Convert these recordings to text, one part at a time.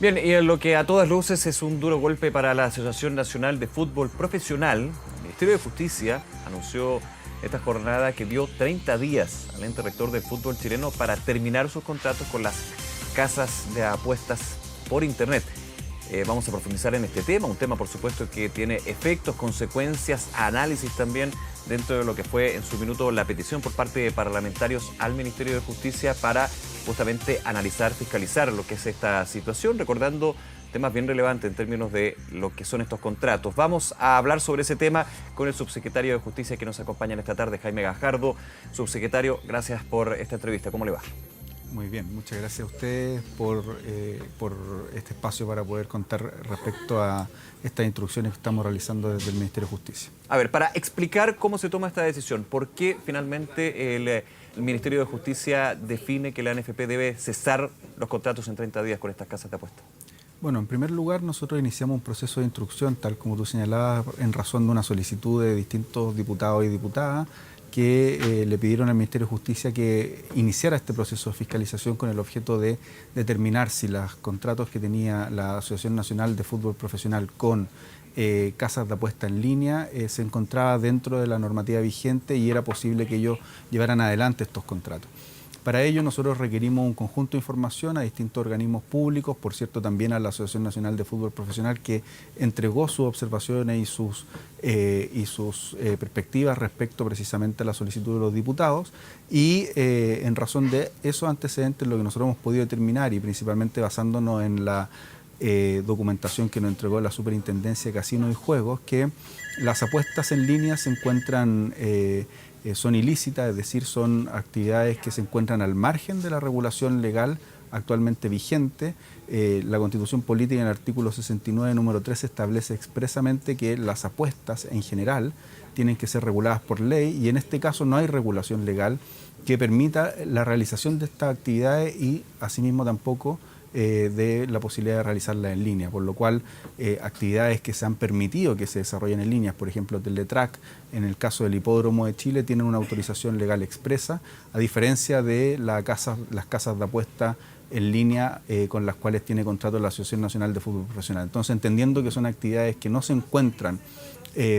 Bien, y en lo que a todas luces es un duro golpe para la Asociación Nacional de Fútbol Profesional, el Ministerio de Justicia anunció esta jornada que dio 30 días al ente rector del fútbol chileno para terminar sus contratos con las casas de apuestas por Internet. Vamos a profundizar en este tema, un tema por supuesto que tiene efectos, consecuencias, análisis también dentro de lo que fue en su minuto la petición por parte de parlamentarios al Ministerio de Justicia para justamente analizar, fiscalizar lo que es esta situación, recordando temas bien relevantes en términos de lo que son estos contratos. Vamos a hablar sobre ese tema con el subsecretario de Justicia que nos acompaña en esta tarde, Jaime Gajardo. Subsecretario, gracias por esta entrevista. ¿Cómo le va? Muy bien, muchas gracias a ustedes por este espacio para poder contar respecto a estas instrucciones que estamos realizando desde el Ministerio de Justicia. A ver, para explicar cómo se toma esta decisión, ¿por qué finalmente el Ministerio de Justicia define que la ANFP debe cesar los contratos en 30 días con estas casas de apuestas? Bueno, en primer lugar, nosotros iniciamos un proceso de instrucción, tal como tú señalabas, en razón de una solicitud de distintos diputados y diputadas que le pidieron al Ministerio de Justicia que iniciara este proceso de fiscalización con el objeto de determinar si los contratos que tenía la Asociación Nacional de Fútbol Profesional con casas de apuesta en línea se encontraba dentro de la normativa vigente y era posible que ellos llevaran adelante estos contratos. Para ello nosotros requerimos un conjunto de información a distintos organismos públicos, por cierto también a la Asociación Nacional de Fútbol Profesional que entregó sus observaciones y sus perspectivas respecto precisamente a la solicitud de los diputados y en razón de esos antecedentes lo que nosotros hemos podido determinar y principalmente basándonos en la documentación que nos entregó la Superintendencia de Casinos y Juegos, que las apuestas en línea se encuentran son ilícitas, es decir, son actividades que se encuentran al margen de la regulación legal actualmente vigente. La Constitución Política en el artículo 69, número 3, establece expresamente que las apuestas en general tienen que ser reguladas por ley y en este caso no hay regulación legal que permita la realización de estas actividades y asimismo tampoco de la posibilidad de realizarla en línea, por lo cual actividades que se han permitido que se desarrollen en línea, por ejemplo Teletrack, en el caso del Hipódromo de Chile, tienen una autorización legal expresa, a diferencia de las casas de apuesta en línea con las cuales tiene contrato la Asociación Nacional de Fútbol Profesional. Entonces, entendiendo que son actividades que no se encuentran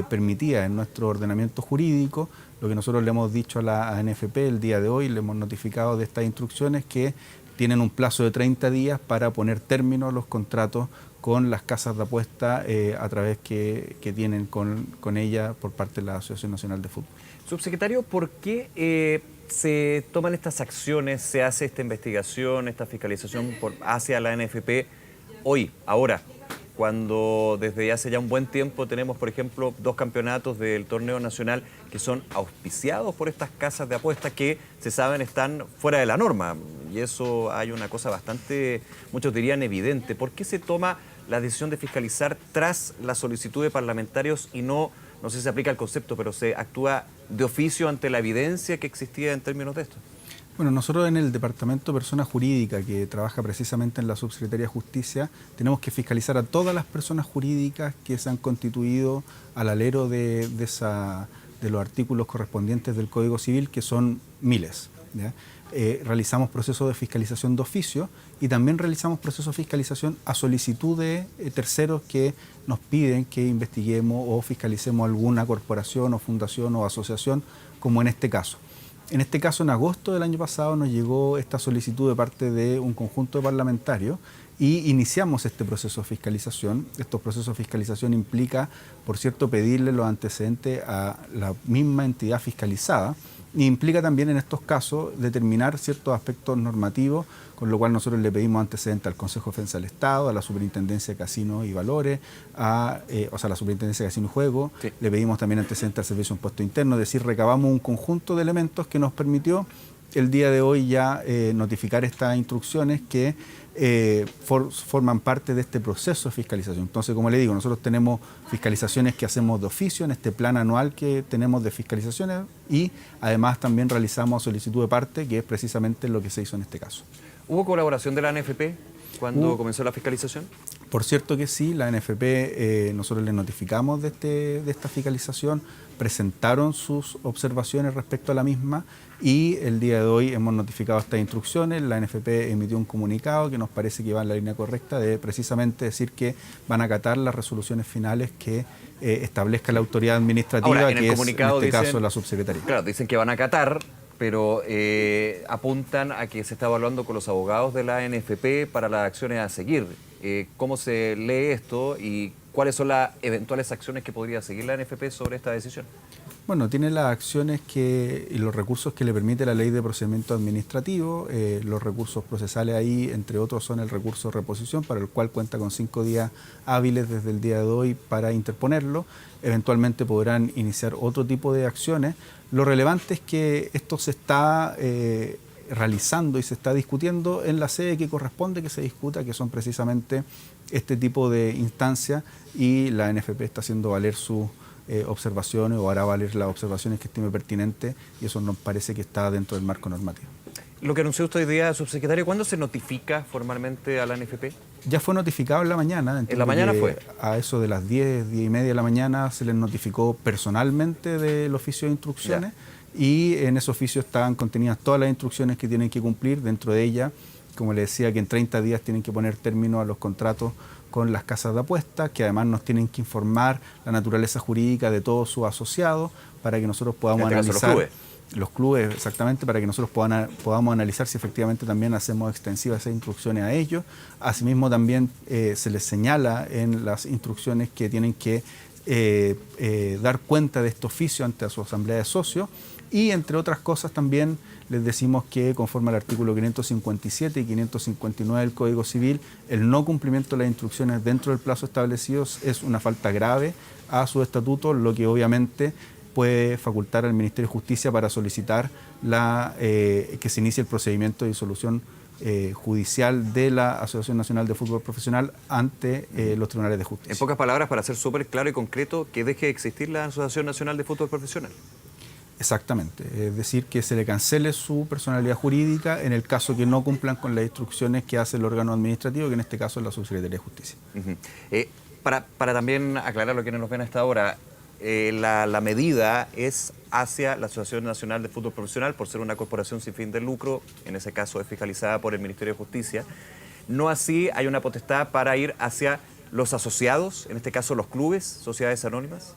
permitidas en nuestro ordenamiento jurídico, lo que nosotros le hemos dicho a la ANFP el día de hoy, le hemos notificado de estas instrucciones que tienen un plazo de 30 días para poner término a los contratos con las casas de apuesta a través que tienen con ella por parte de la Asociación Nacional de Fútbol. Subsecretario, ¿por qué se toman estas acciones, se hace esta investigación, esta fiscalización hacia la ANFP hoy, ahora, cuando desde hace ya un buen tiempo tenemos, por ejemplo, 2 campeonatos del torneo nacional que son auspiciados por estas casas de apuestas que se saben están fuera de la norma? Y eso hay una cosa bastante, muchos dirían evidente. ¿Por qué se toma la decisión de fiscalizar tras la solicitud de parlamentarios y no sé si se aplica el concepto, pero se actúa de oficio ante la evidencia que existía en términos de esto? Bueno, nosotros en el Departamento de Persona Jurídica, que trabaja precisamente en la Subsecretaría de Justicia, tenemos que fiscalizar a todas las personas jurídicas que se han constituido al alero de los artículos correspondientes del Código Civil, que son miles, ¿ya? Realizamos procesos de fiscalización de oficio y también realizamos procesos de fiscalización a solicitud de terceros que nos piden que investiguemos o fiscalicemos alguna corporación o fundación o asociación, como en este caso. En este caso, en agosto del año pasado, nos llegó esta solicitud de parte de un conjunto de parlamentarios y iniciamos este proceso de fiscalización. Estos procesos de fiscalización implica, por cierto, pedirle los antecedentes a la misma entidad fiscalizada y implica también en estos casos determinar ciertos aspectos normativos, con lo cual nosotros le pedimos antecedentes al Consejo de Defensa del Estado, a la Superintendencia de Casinos y Valores, a la Superintendencia de Casinos y Juegos, sí. Le pedimos también antecedentes al Servicio de Impuesto Interno, es decir, recabamos un conjunto de elementos que nos permitió el día de hoy ya notificar estas instrucciones que forman parte de este proceso de fiscalización. Entonces, como le digo, nosotros tenemos fiscalizaciones que hacemos de oficio en este plan anual que tenemos de fiscalizaciones y además también realizamos solicitud de parte, que es precisamente lo que se hizo en este caso. ¿Hubo colaboración de la ANFP cuando comenzó la fiscalización? Por cierto que sí, la NFP, nosotros les notificamos de esta fiscalización, presentaron sus observaciones respecto a la misma y el día de hoy hemos notificado estas instrucciones. La NFP emitió un comunicado que nos parece que va en la línea correcta de precisamente decir que van a acatar las resoluciones finales que establezca la autoridad administrativa. Ahora, en el que comunicado es, en este dicen, caso, la subsecretaría. Claro, dicen que van a acatar, pero apuntan a que se está evaluando con los abogados de la NFP para las acciones a seguir. ¿Cómo se lee esto y cuáles son las eventuales acciones que podría seguir la NFP sobre esta decisión? Bueno, tiene las acciones y los recursos que le permite la Ley de Procedimiento Administrativo. Los recursos procesales ahí, entre otros, son el recurso de reposición, para el cual cuenta con 5 días hábiles desde el día de hoy para interponerlo. Eventualmente podrán iniciar otro tipo de acciones. Lo relevante es que esto se está realizando y se está discutiendo en la sede que corresponde que se discuta, que son precisamente este tipo de instancias, y la NFP está haciendo valer sus observaciones o hará valer las observaciones que estime pertinente, y eso nos parece que está dentro del marco normativo. Lo que anunció usted hoy día, subsecretario, ¿cuándo se notifica formalmente a la NFP? Ya fue notificado en la mañana. ¿En la mañana fue? A eso de las 10, 10 y media de la mañana se les notificó personalmente del oficio de instrucciones. Ya. Y en ese oficio estaban contenidas todas las instrucciones que tienen que cumplir. Dentro de ellas, como le decía, que en 30 días tienen que poner término a los contratos con las casas de apuestas, que además nos tienen que informar la naturaleza jurídica de todos sus asociados para que nosotros podamos analizar. Los clubes, exactamente, para que nosotros podamos analizar si efectivamente también hacemos extensivas esas instrucciones a ellos. Asimismo, también se les señala en las instrucciones que tienen que dar cuenta de este oficio ante su asamblea de socios. Y entre otras cosas también les decimos que conforme al artículo 557 y 559 del Código Civil, el no cumplimiento de las instrucciones dentro del plazo establecido es una falta grave a su estatuto, lo que obviamente puede facultar al Ministerio de Justicia para solicitar que se inicie el procedimiento de disolución judicial de la Asociación Nacional de Fútbol Profesional ante los tribunales de justicia. En pocas palabras, para ser súper claro y concreto, que deje de existir la Asociación Nacional de Fútbol Profesional. Exactamente, es decir, que se le cancele su personalidad jurídica en el caso que no cumplan con las instrucciones que hace el órgano administrativo, que en este caso es la Subsecretaría de Justicia. Para también aclarar lo que nos ven a esta hora, la medida es hacia la Asociación Nacional de Fútbol Profesional por ser una corporación sin fin de lucro, en ese caso es fiscalizada por el Ministerio de Justicia. No así hay una potestad para ir hacia los asociados, en este caso los clubes, sociedades anónimas.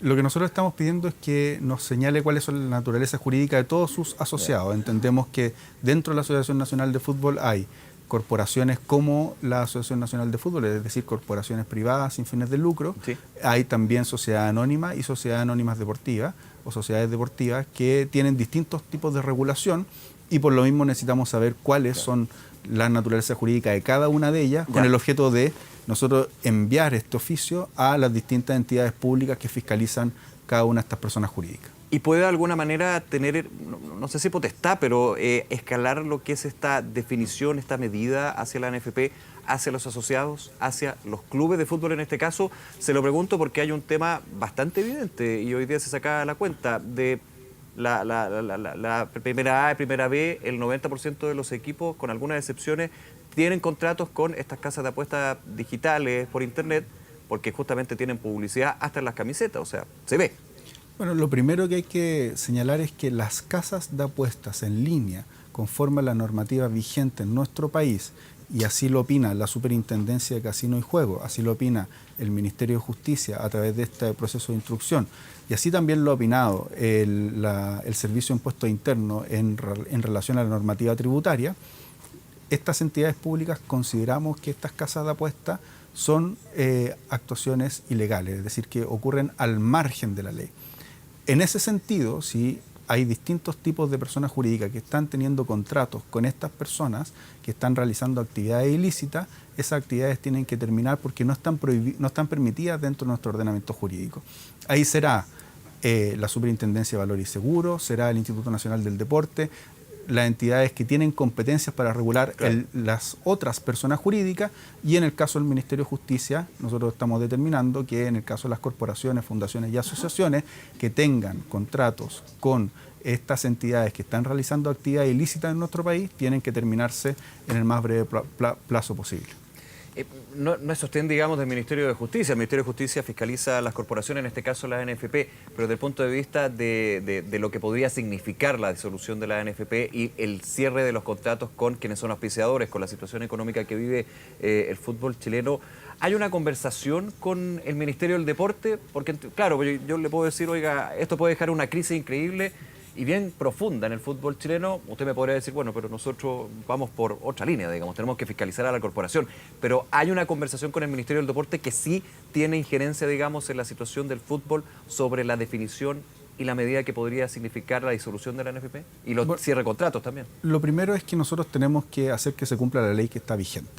Lo que nosotros estamos pidiendo es que nos señale cuáles son la naturaleza jurídica de todos sus asociados. Entendemos que dentro de la Asociación Nacional de Fútbol hay corporaciones como la Asociación Nacional de Fútbol, es decir, corporaciones privadas sin fines de lucro. Sí. Hay también sociedades anónimas y sociedades anónimas deportivas o sociedades deportivas que tienen distintos tipos de regulación, y por lo mismo necesitamos saber cuáles son las naturalezas jurídicas de cada una de ellas, con el objeto de nosotros enviar este oficio a las distintas entidades públicas que fiscalizan cada una de estas personas jurídicas. ¿Y puede de alguna manera tener, no sé si potestad, pero escalar lo que es esta definición, esta medida hacia la NFP, hacia los asociados, hacia los clubes de fútbol en este caso? Se lo pregunto porque hay un tema bastante evidente y hoy día se saca la cuenta de la primera A y primera B, el 90% de los equipos, con algunas excepciones, tienen contratos con estas casas de apuestas digitales por internet porque justamente tienen publicidad hasta en las camisetas, o sea, se ve. Bueno, lo primero que hay que señalar es que las casas de apuestas en línea, conforme a la normativa vigente en nuestro país, y así lo opina la Superintendencia de Casino y Juego, así lo opina el Ministerio de Justicia a través de este proceso de instrucción, y así también lo ha opinado el Servicio de Impuestos Internos en relación a la normativa tributaria. Estas entidades públicas consideramos que estas casas de apuestas son actuaciones ilegales, es decir, que ocurren al margen de la ley. En ese sentido, si hay distintos tipos de personas jurídicas que están teniendo contratos con estas personas que están realizando actividades ilícitas, esas actividades tienen que terminar porque no están permitidas dentro de nuestro ordenamiento jurídico. Ahí será la Superintendencia de Valores y Seguros, será el Instituto Nacional del Deporte, las entidades que tienen competencias para regular las otras personas jurídicas, y en el caso del Ministerio de Justicia nosotros estamos determinando que en el caso de las corporaciones, fundaciones y asociaciones que tengan contratos con estas entidades que están realizando actividades ilícitas en nuestro país tienen que terminarse en el más breve plazo posible. No es sostén, digamos, del Ministerio de Justicia. El Ministerio de Justicia fiscaliza las corporaciones, en este caso la ANFP, pero desde el punto de vista de lo que podría significar la disolución de la ANFP y el cierre de los contratos con quienes son auspiciadores, con la situación económica que vive el fútbol chileno, ¿hay una conversación con el Ministerio del Deporte? Porque, claro, yo le puedo decir, oiga, esto puede dejar una crisis increíble y bien profunda en el fútbol chileno. Usted me podría decir, bueno, pero nosotros vamos por otra línea, digamos, tenemos que fiscalizar a la corporación. Pero hay una conversación con el Ministerio del Deporte que sí tiene injerencia, digamos, en la situación del fútbol sobre la definición y la medida que podría significar la disolución de la ANFP y los cierre de contratos también. Lo primero es que nosotros tenemos que hacer que se cumpla la ley que está vigente.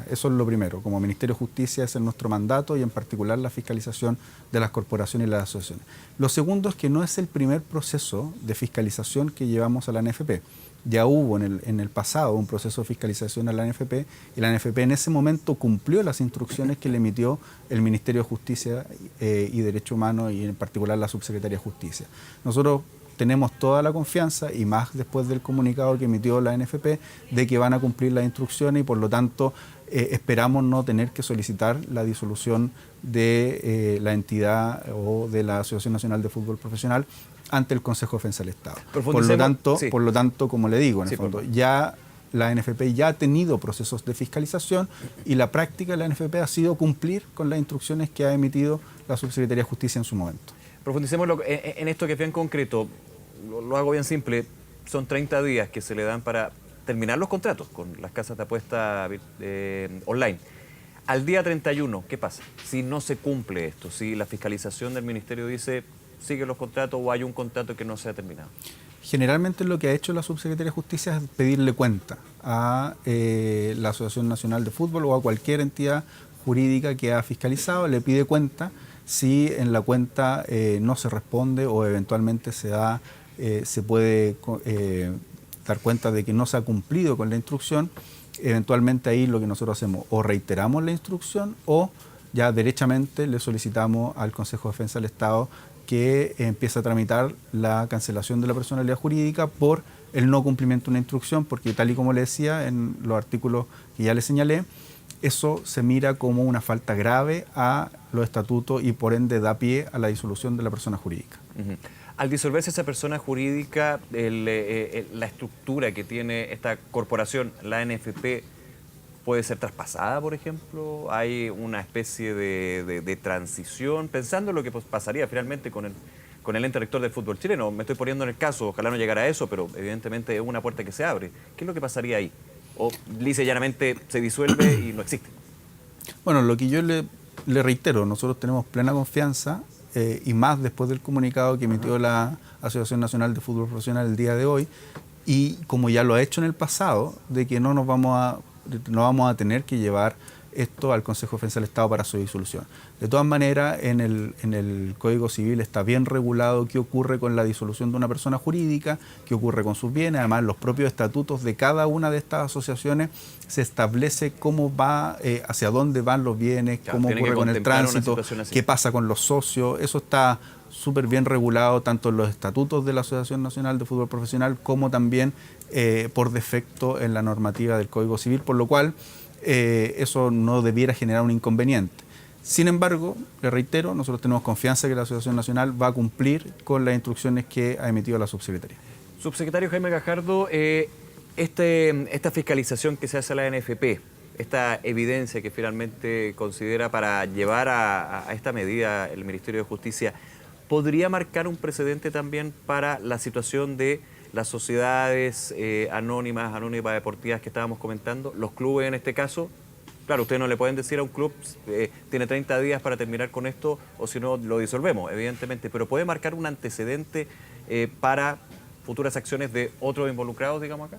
Eso es lo primero. Como Ministerio de Justicia ese es nuestro mandato y en particular la fiscalización de las corporaciones y las asociaciones. Lo segundo es que no es el primer proceso de fiscalización que llevamos a la ANFP. Ya hubo en el pasado un proceso de fiscalización a la ANFP y la ANFP en ese momento cumplió las instrucciones que le emitió el Ministerio de Justicia y Derechos Humanos y en particular la Subsecretaría de Justicia. Nosotros tenemos toda la confianza, y más después del comunicado que emitió la ANFP, de que van a cumplir las instrucciones y por lo tanto esperamos no tener que solicitar la disolución de la entidad o de la Asociación Nacional de Fútbol Profesional ante el Consejo de Defensa del Estado. Por lo tanto, como le digo, en el fondo, ya la ANFP ya ha tenido procesos de fiscalización y la práctica de la ANFP ha sido cumplir con las instrucciones que ha emitido la Subsecretaría de Justicia en su momento. Profundicemos en esto que es bien concreto. Lo hago bien simple. Son 30 días que se le dan para terminar los contratos con las casas de apuesta online. Al día 31, ¿qué pasa? Si no se cumple esto, si la fiscalización del Ministerio dice sigue los contratos o hay un contrato que no se ha terminado. Generalmente lo que ha hecho la Subsecretaría de Justicia es pedirle cuenta a la Asociación Nacional de Fútbol o a cualquier entidad jurídica que ha fiscalizado, le pide cuenta. Si en la cuenta no se responde o eventualmente se puede dar cuenta de que no se ha cumplido con la instrucción, eventualmente ahí lo que nosotros hacemos, o reiteramos la instrucción o ya derechamente le solicitamos al Consejo de Defensa del Estado que empiece a tramitar la cancelación de la personalidad jurídica por el no cumplimiento de una instrucción, porque tal y como le decía en los artículos que ya le señalé, eso se mira como una falta grave a los estatutos y por ende da pie a la disolución de la persona jurídica. Al disolverse esa persona jurídica, la estructura que tiene esta corporación, la ANFP, puede ser traspasada, por ejemplo. Hay una especie de transición, pensando en lo que pasaría finalmente con el ente rector del fútbol chileno. Me estoy poniendo en el caso, ojalá no llegara a eso, pero evidentemente es una puerta que se abre. ¿Qué es lo que pasaría ahí? ¿O lisa y llanamente se disuelve y no existe? Bueno, lo que yo le reitero, nosotros tenemos plena confianza y más después del comunicado que emitió la Asociación Nacional de Fútbol Profesional el día de hoy, y como ya lo ha hecho en el pasado, de que no vamos a tener que llevar esto al Consejo de Defensa del Estado para su disolución. De todas maneras, en el Código Civil está bien regulado qué ocurre con la disolución de una persona jurídica, qué ocurre con sus bienes. Además, los propios estatutos de cada una de estas asociaciones se establece cómo va, hacia dónde van los bienes, claro, cómo ocurre con el tránsito, qué pasa con los socios. Eso está súper bien regulado tanto en los estatutos de la Asociación Nacional de Fútbol Profesional como también por defecto en la normativa del Código Civil, por lo cual eso no debiera generar un inconveniente. Sin embargo, le reitero, nosotros tenemos confianza que la Asociación Nacional va a cumplir con las instrucciones que ha emitido la subsecretaría. Subsecretario Jaime Gajardo, esta fiscalización que se hace a la ANFP, esta evidencia que finalmente considera para llevar a esta medida el Ministerio de Justicia, ¿podría marcar un precedente también para la situación de las sociedades anónimas deportivas que estábamos comentando, los clubes en este caso? Claro, ustedes no le pueden decir a un club, tiene 30 días para terminar con esto, o si no, lo disolvemos, evidentemente, pero ¿puede marcar un antecedente para futuras acciones de otros involucrados, digamos acá?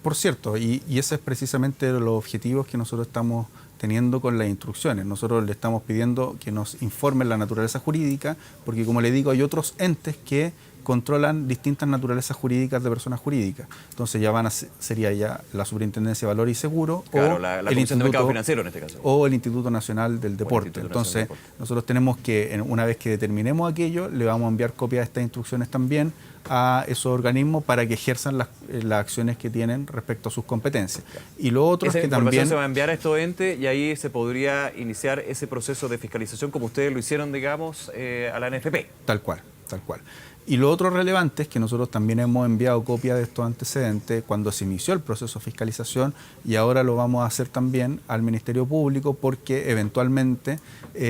Por cierto, y ese es precisamente los objetivos que nosotros estamos teniendo con las instrucciones. Nosotros le estamos pidiendo que nos informen la naturaleza jurídica, porque como le digo, hay otros entes que controlan distintas naturalezas jurídicas de personas jurídicas. Entonces ya sería ya la Superintendencia de Valores y Seguros, claro, o la Comisión de Mercado Financiero en este caso, o el Instituto Nacional del Deporte. Entonces nosotros tenemos que, una vez que determinemos aquello, le vamos a enviar copia de estas instrucciones también a esos organismos para que ejerzan las acciones que tienen respecto a sus competencias. Y lo otro es que también se va a enviar a estos entes y ahí se podría iniciar ese proceso de fiscalización como ustedes lo hicieron, digamos, a la NFP. Tal cual, tal cual. Y lo otro relevante es que nosotros también hemos enviado copia de estos antecedentes cuando se inició el proceso de fiscalización y ahora lo vamos a hacer también al Ministerio Público porque eventualmente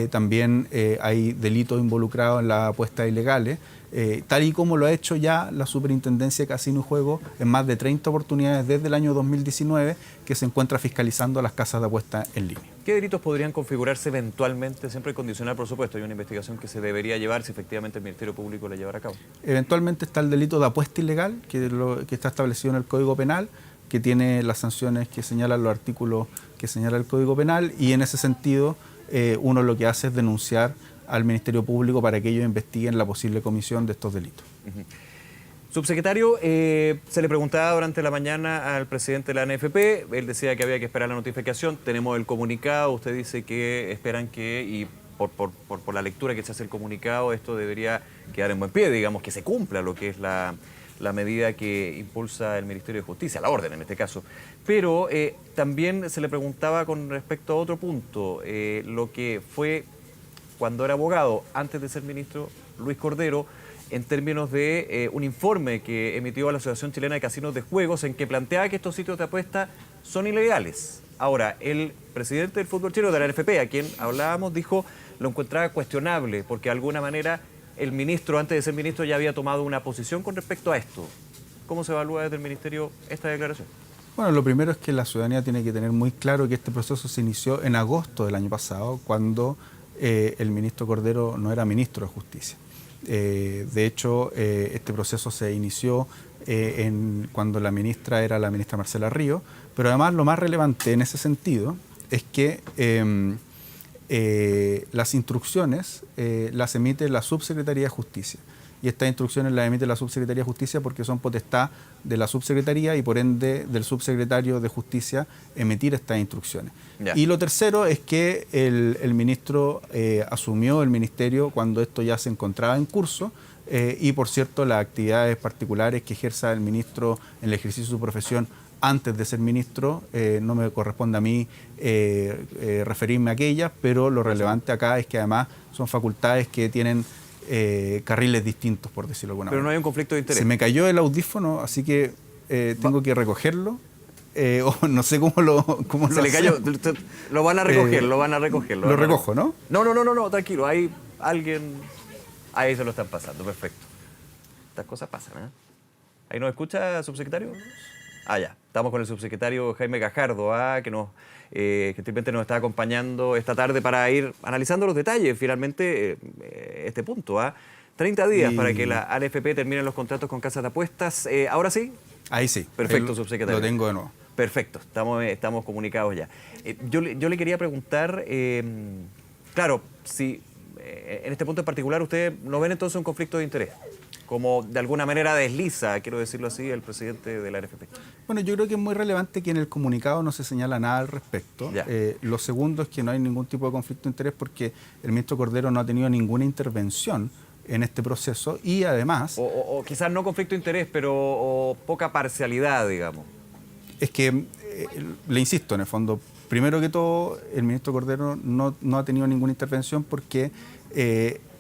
también hay delitos involucrados en las apuestas ilegales, tal y como lo ha hecho ya la Superintendencia de Casino y Juego en más de 30 oportunidades desde el año 2019 que se encuentra fiscalizando las casas de apuestas en línea. ¿Qué delitos podrían configurarse eventualmente, siempre condicional, por supuesto? Hay una investigación que se debería llevar si efectivamente el Ministerio Público la llevara a cabo. Eventualmente está el delito de apuesta ilegal, que está establecido en el Código Penal, que tiene las sanciones que señalan los artículos que señala el Código Penal, y en ese sentido uno lo que hace es denunciar al Ministerio Público para que ellos investiguen la posible comisión de estos delitos. Subsecretario, se le preguntaba durante la mañana al presidente de la ANFP, él decía que había que esperar la notificación, tenemos el comunicado, usted dice que esperan que, y por la lectura que se hace el comunicado, esto debería quedar en buen pie, digamos, que se cumpla lo que es la medida que impulsa el Ministerio de Justicia, la orden en este caso. Pero también se le preguntaba con respecto a otro punto, lo que fue cuando era abogado, antes de ser ministro, Luis Cordero, en términos de un informe que emitió la Asociación Chilena de Casinos de Juegos en que planteaba que estos sitios de apuesta son ilegales. Ahora, el presidente del fútbol chileno de la NFP, a quien hablábamos, dijo lo encontraba cuestionable porque de alguna manera el ministro, antes de ser ministro, ya había tomado una posición con respecto a esto. ¿Cómo se evalúa desde el ministerio esta declaración? Bueno, lo primero es que la ciudadanía tiene que tener muy claro que este proceso se inició en agosto del año pasado, cuando el ministro Cordero no era ministro de Justicia. De hecho, este proceso se inició cuando la ministra era la ministra Marcela Ríos, pero además lo más relevante en ese sentido es que las instrucciones las emite la Subsecretaría de Justicia. Y estas instrucciones las emite la Subsecretaría de Justicia porque son potestad de la Subsecretaría y por ende del Subsecretario de Justicia emitir estas instrucciones. Ya. Y lo tercero es que el ministro asumió el ministerio cuando esto ya se encontraba en curso y por cierto las actividades particulares que ejerza el ministro en el ejercicio de su profesión antes de ser ministro, no me corresponde a mí referirme a aquellas, pero lo relevante acá es que además son facultades que tienen carriles distintos, por decirlo de alguna manera. Pero no hay un conflicto de interés. Se me cayó el audífono, así que tengo que recogerlo. O no sé cómo lo se le cayó. Lo van a recoger, lo van a recoger. Lo recojo, ¿no? No, tranquilo. Hay alguien... Ahí se lo están pasando, perfecto. Estas cosas pasan, ¿eh? ¿Ahí nos escucha, subsecretario? Ya. Estamos con el subsecretario Jaime Gajardo, que gentilmente nos está acompañando esta tarde para ir analizando los detalles, finalmente, este punto. 30 días para que la ANFP termine los contratos con casas de apuestas. ¿Ahora sí? Ahí sí. Perfecto, subsecretario. Lo tengo de nuevo. Perfecto, estamos comunicados ya. Yo le quería preguntar, claro, si en este punto en particular ustedes no ven entonces un conflicto de interés, como de alguna manera desliza, quiero decirlo así, el presidente de la ANFP. Bueno, yo creo que es muy relevante que en el comunicado no se señala nada al respecto. Lo segundo es que no hay ningún tipo de conflicto de interés porque el ministro Cordero no ha tenido ninguna intervención en este proceso y además... O quizás no conflicto de interés, pero poca parcialidad, digamos. Es que, le insisto, en el fondo, primero que todo, el ministro Cordero no ha tenido ninguna intervención porque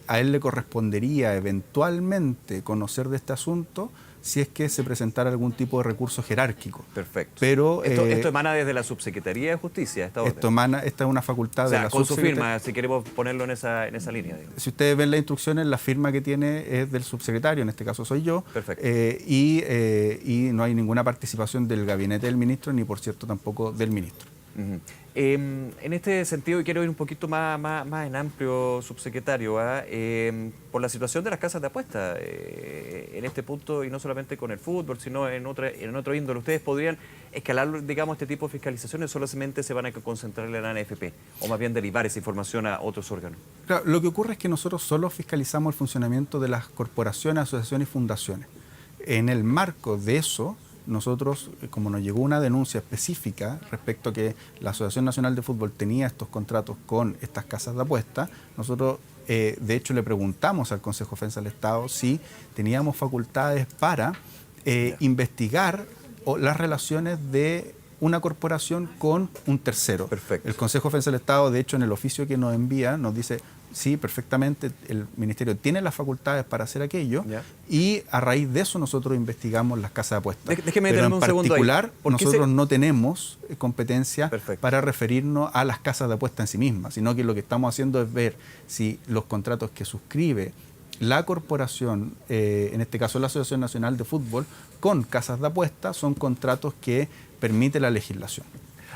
a él le correspondería eventualmente conocer de este asunto si es que se presentara algún tipo de recurso jerárquico. Perfecto. Pero, esto emana desde la Subsecretaría de Justicia, esta orden. Esta es una facultad de la con su firma, si queremos ponerlo en esa línea. Digamos. Si ustedes ven las instrucciones, la firma que tiene es del subsecretario, en este caso soy yo. Perfecto. Y no hay ninguna participación del gabinete del ministro, ni por cierto tampoco del ministro. En este sentido, y quiero ir un poquito más en amplio, subsecretario, por la situación de las casas de apuestas, en este punto, y no solamente con el fútbol, sino en otro índole, ¿ustedes podrían escalar, digamos, este tipo de fiscalizaciones, solamente se van a concentrar en la ANFP, o más bien derivar esa información a otros órganos? Claro, lo que ocurre es que nosotros solo fiscalizamos el funcionamiento de las corporaciones, asociaciones y fundaciones. En el marco de eso, nosotros, como nos llegó una denuncia específica respecto a que la Asociación Nacional de Fútbol tenía estos contratos con estas casas de apuesta, nosotros de hecho le preguntamos al Consejo de Defensa del Estado si teníamos facultades para investigar las relaciones de una corporación con un tercero. Perfecto. El Consejo de Defensa del Estado, de hecho, en el oficio que nos envía, nos dice, sí, perfectamente, el Ministerio tiene las facultades para hacer aquello, Ya. y a raíz de eso nosotros investigamos las casas de apuestas. Déjeme Pero detenerme en un segundo ahí. particular, ¿Por qué nosotros no tenemos competencia Perfecto. para referirnos a las casas de apuestas en sí mismas, sino que lo que estamos haciendo es ver si los contratos que suscribe la corporación, en este caso la Asociación Nacional de Fútbol, con casas de apuestas, son contratos que permite la legislación.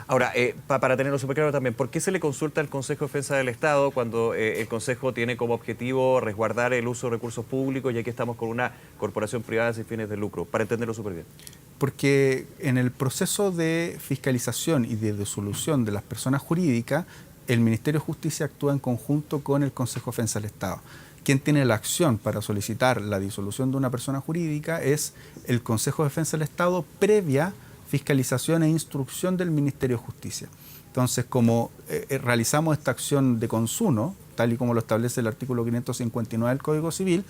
Ahora, para tenerlo súper claro también, ¿por qué se le consulta al Consejo de Defensa del Estado cuando el Consejo tiene como objetivo resguardar el uso de recursos públicos, ya que estamos con una corporación privada sin fines de lucro? Para entenderlo súper bien. Porque en el proceso de fiscalización y de disolución de las personas jurídicas, el Ministerio de Justicia actúa en conjunto con el Consejo de Defensa del Estado. Quien tiene la acción para solicitar la disolución de una persona jurídica es el Consejo de Defensa del Estado, previa fiscalización e instrucción del Ministerio de Justicia. Entonces, como realizamos esta acción de consuno, tal y como lo establece el artículo 559 del Código Civil,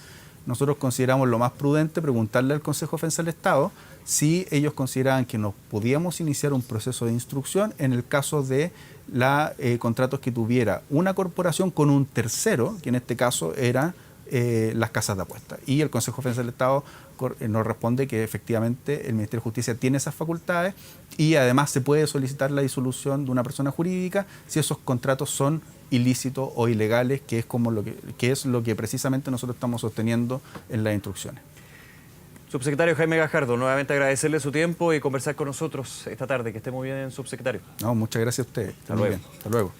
nosotros consideramos lo más prudente preguntarle al Consejo de Defensa del Estado si ellos consideraban que nos podíamos iniciar un proceso de instrucción en el caso de contratos que tuviera una corporación con un tercero, que en este caso eran las casas de apuestas. Y el Consejo de Defensa del Estado nos responde que efectivamente el Ministerio de Justicia tiene esas facultades y además se puede solicitar la disolución de una persona jurídica si esos contratos son ilícitos o ilegales, que es lo que precisamente nosotros estamos sosteniendo en las instrucciones. Subsecretario Jaime Gajardo, nuevamente agradecerle su tiempo y conversar con nosotros esta tarde. Que esté muy bien, subsecretario. No, muchas gracias a ustedes. Hasta luego. Muy bien. Hasta luego.